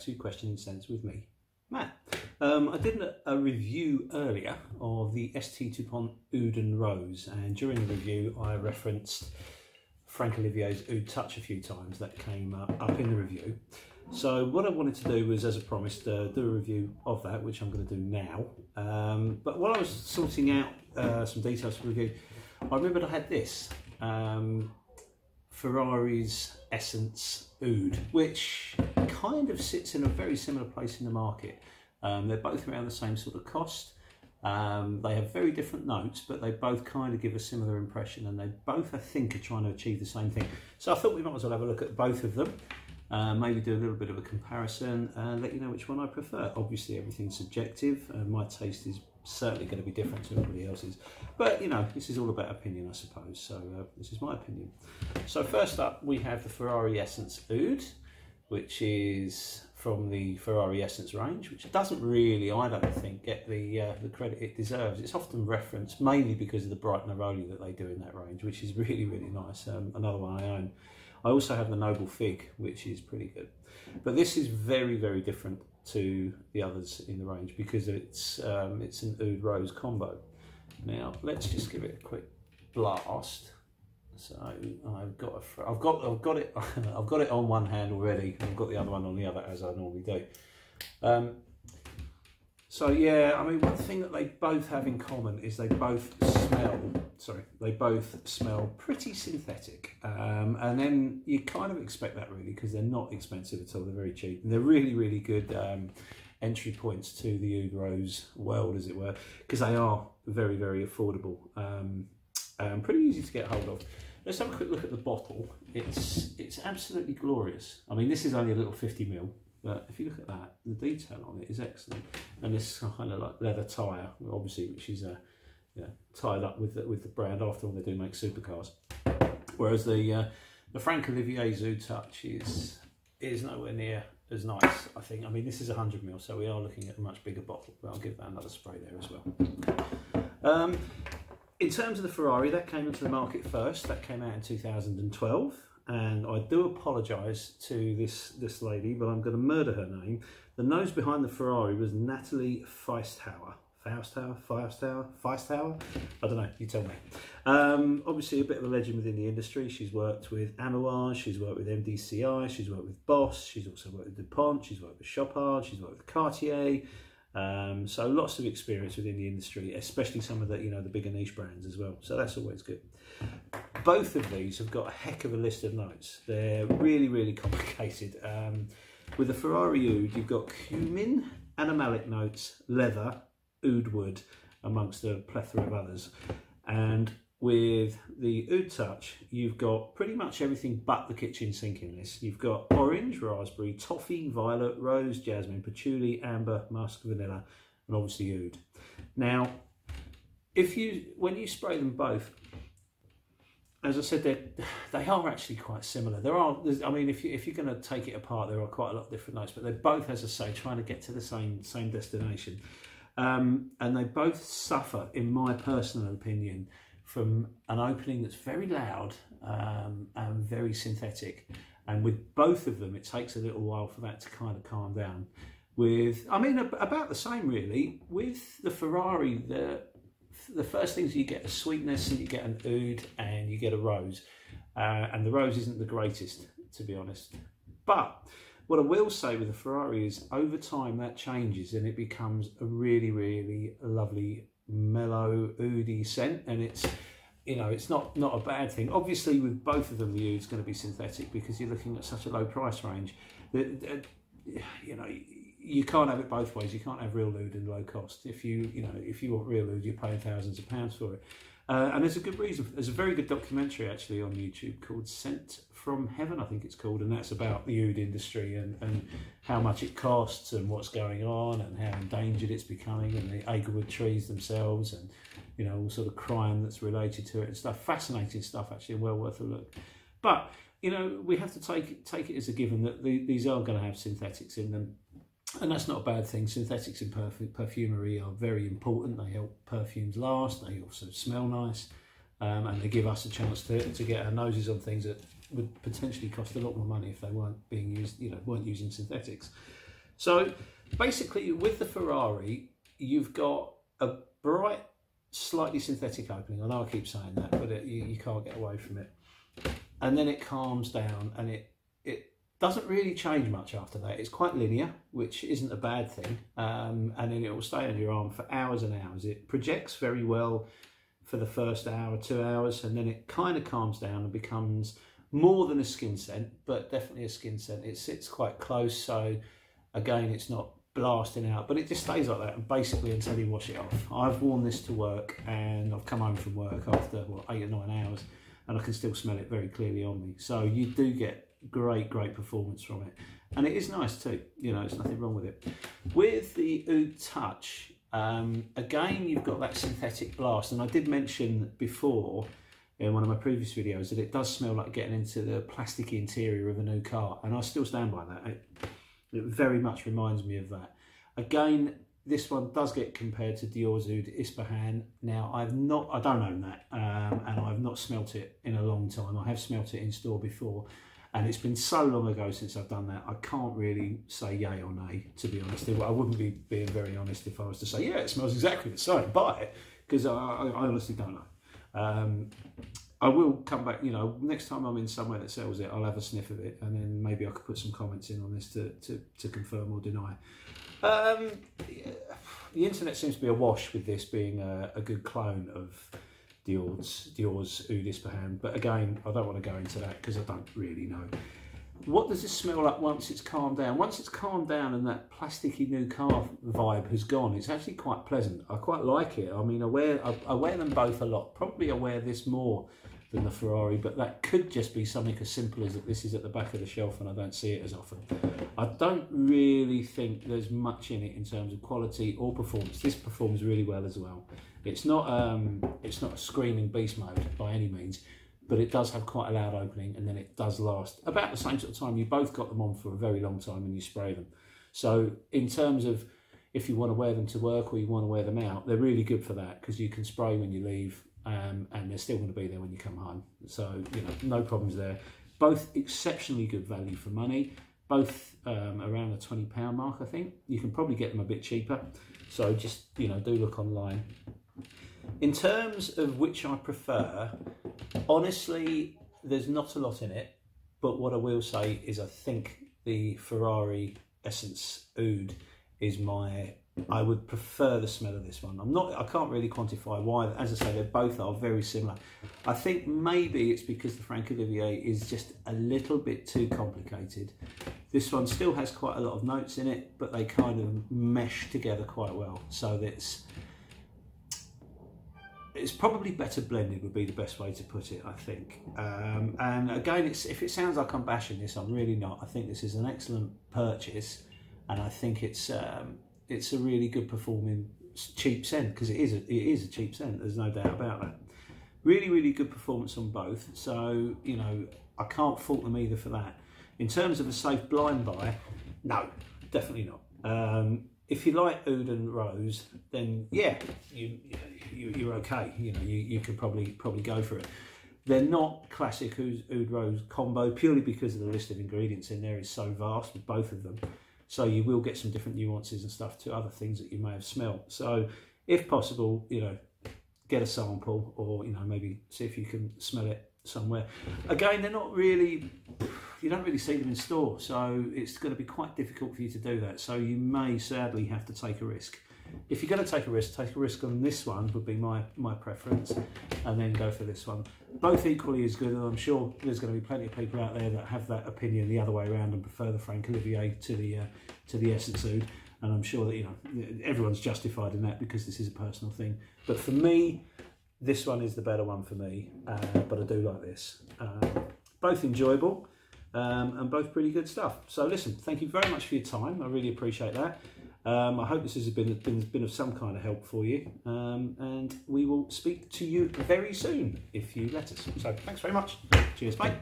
to Questioning Sense with me, Matt. I did a review earlier of the ST DuPont Oud and Rose, and during the review I referenced Franck Olivier's Oud Touch a few times. That came up in the review. So what I wanted to do was, as I promised, do a review of that, which I'm going to do now. But while I was sorting out some details for review, I remembered I had this. Ferrari's Essence Oud, which kind of sits in a very similar place in the market. They're both around the same sort of cost. They have very different notes, but they both kind of give a similar impression, and they both, I think, are trying to achieve the same thing. So I thought we might as well have a look at both of them, maybe do a little bit of a comparison and let you know which one I prefer. Obviously everything's subjective, and my taste is certainly going to be different to everybody else's, but you know, this is all about opinion, I suppose. So this is my opinion. So first up we have the Ferrari Essence Oud, which is from the Ferrari Essence range, which doesn't really, I don't think, get the credit it deserves. It's often referenced mainly because of the bright neroli that they do in that range, which is really, really nice. Another one I own. I also have the Noble Fig, which is pretty good. But this is very, very different to the others in the range because it's an Oud Rose combo. Now let's just give it a quick blast. So I've got it I've got it on one hand already, and I've got the other one on the other, as I normally do. So yeah, I mean, one thing that they both have in common is they both smell pretty synthetic, and then you kind of expect that really, because they're not expensive at all. They're very cheap, and they're really, really good entry points to the Oud Rose world, as it were, because they are very, very affordable and pretty easy to get hold of. Let's have a quick look at the bottle. It's absolutely glorious. I mean, this is only a little 50ml. But if you look at that, the detail on it is excellent, and this kind of like leather tyre, obviously, which is tied up with the brand. After all, they do make supercars. Whereas the Franck Olivier's Oud Touch is nowhere near as nice, I think. I mean, this is 100ml, so we are looking at a much bigger bottle. But I'll give that another spray there as well. In terms of the Ferrari, that came into the market first. That came out in 2012. And I do apologise to this lady, but I'm going to murder her name. The nose behind the Ferrari was Natalie Feistauer. Feistauer? I don't know, you tell me. Obviously a bit of a legend within the industry. She's worked with Amouage, she's worked with MDCI, she's worked with Boss, she's also worked with DuPont, she's worked with Chopard, she's worked with Cartier. So lots of experience within the industry, especially some of the the bigger niche brands as well. So that's always good. Both of these have got a heck of a list of notes. They're really, really complicated. With the Ferrari Oud, you've got cumin, animalic notes, leather, oud wood, amongst a plethora of others. And with the Oud Touch, you've got pretty much everything but the kitchen sink in this. You've got orange, raspberry, toffee, violet, rose, jasmine, patchouli, amber, musk, vanilla, and obviously oud. Now, when you spray them both, as I said, they are actually quite similar. I mean, if you're going to take it apart, there are quite a lot of different notes, but they're both, as I say, trying to get to the same destination. And they both suffer, in my personal opinion, from an opening that's very loud and very synthetic. And with both of them, it takes a little while for that to kind of calm down. About the same really. With the Ferrari, the first things you get are sweetness, and you get an oud, and you get a rose. And the rose isn't the greatest, to be honest. But what I will say with the Ferrari is, over time that changes, and it becomes a really, really lovely, mellow, oudy scent, and it's not a bad thing. Obviously, with both of them, the oud's going to be synthetic because you're looking at such a low price range. You can't have it both ways. You can't have real oud and low cost. If you want real oud, you're paying thousands of pounds for it. And there's a good reason. There's a very good documentary actually on YouTube called Scent from Heaven, I think it's called, and that's about the oud industry and how much it costs and what's going on and how endangered it's becoming, and the agarwood trees themselves, and all sort of crime that's related to it and stuff. Fascinating stuff actually, and well worth a look. But we have to take it as a given that these are going to have synthetics in them. And that's not a bad thing. Synthetics in perfumery are very important. They help perfumes last. They also smell nice, and they give us a chance to get our noses on things that would potentially cost a lot more money if they weren't being used, weren't using synthetics. So basically with the Ferrari, you've got a bright, slightly synthetic opening. I know I keep saying that, but you can't get away from it. And then it calms down, and it doesn't really change much after that. It's quite linear, which isn't a bad thing. And then it will stay on your arm for hours and hours. It projects very well for the first hour, 2 hours, and then it kind of calms down and becomes more than a skin scent, but definitely a skin scent. It sits quite close, so again, it's not blasting out, but it just stays like that, and basically until you wash it off. I've worn this to work, and I've come home from work after, what, 8 or 9 hours, and I can still smell it very clearly on me. So you do get great performance from it, and it is nice too. You know, there's nothing wrong with it. With the Oud Touch, again, you've got that synthetic blast, and I did mention before in one of my previous videos that it does smell like getting into the plastic interior of a new car, and I still stand by that. It very much reminds me of that. Again, this one does get compared to Dior's Oud Ispahan. Now, I don't own that, and I've not smelt it in a long time. I have smelt it in store before, and it's been so long ago since I've done that, I can't really say yay or nay, to be honest. I wouldn't be being very honest if I was to say, yeah, it smells exactly the same, buy it, because I honestly don't know. I will come back, you know, next time I'm in somewhere that sells it, I'll have a sniff of it, and then maybe I could put some comments in on this to confirm or deny. The internet seems to be awash with this being a good clone of Dior's Oud Ispahan, but again, I don't want to go into that because I don't really know. What does this smell like once it's calmed down? Once it's calmed down and that plasticky new car vibe has gone, it's actually quite pleasant. I quite like it. I mean, I wear them both a lot. Probably I wear this more than the Ferrari, but that could just be something as simple as that this is at the back of the shelf and I don't see it as often. I don't really think there's much in it in terms of quality or performance. This performs really well as well. It's not a screaming beast mode by any means, but it does have quite a loud opening, and then it does last about the same sort of time. You both got them on for a very long time and you spray them. So in terms of if you want to wear them to work or you want to wear them out, they're really good for that because you can spray when you leave, and they're still going to be there when you come home. So, you know, no problems there. Both exceptionally good value for money, both around the £20 mark, I think. You can probably get them a bit cheaper. So just, you know, do look online. In terms of which I prefer, honestly, there's not a lot in it, but what I will say is I think the Ferrari Essence Oud is I would prefer the smell of this one. I can't really quantify why. As I say, they both are very similar. I think maybe it's because the Franck Olivier is just a little bit too complicated. This one still has quite a lot of notes in it, but they kind of mesh together quite well. So it's probably better blended would be the best way to put it, I think. And again, if it sounds like I'm bashing this, I'm really not. I think this is an excellent purchase, and I think it's a really good performing cheap scent, because it is a cheap scent. There's no doubt about that. Really good performance on both. So, you know, I can't fault them either for that. In terms of a safe blind buy, no, definitely not. If you like Oud and Rose, then yeah, you're okay. You know, you could probably go for it. They're not classic Oud Rose combo purely because of the list of ingredients in there is so vast with both of them. So you will get some different nuances and stuff to other things that you may have smelled. So if possible, you know, get a sample, or, you know, maybe see if you can smell it somewhere. Again, they're not really, you don't really see them in store, so it's going to be quite difficult for you to do that. So you may sadly have to take a risk. If you're going to take a risk on this one would be my preference, and then go for this one. Both equally as good, and I'm sure there's going to be plenty of people out there that have that opinion the other way around and prefer the Franck Olivier to the Essence Oud. And I'm sure that, you know, everyone's justified in that because this is a personal thing. But for me, this one is the better one for me, but I do like this. Both enjoyable, and both pretty good stuff. So listen, thank you very much for your time. I really appreciate that. I hope this has been of some kind of help for you, and we will speak to you very soon if you let us. So thanks very much. Cheers, bye.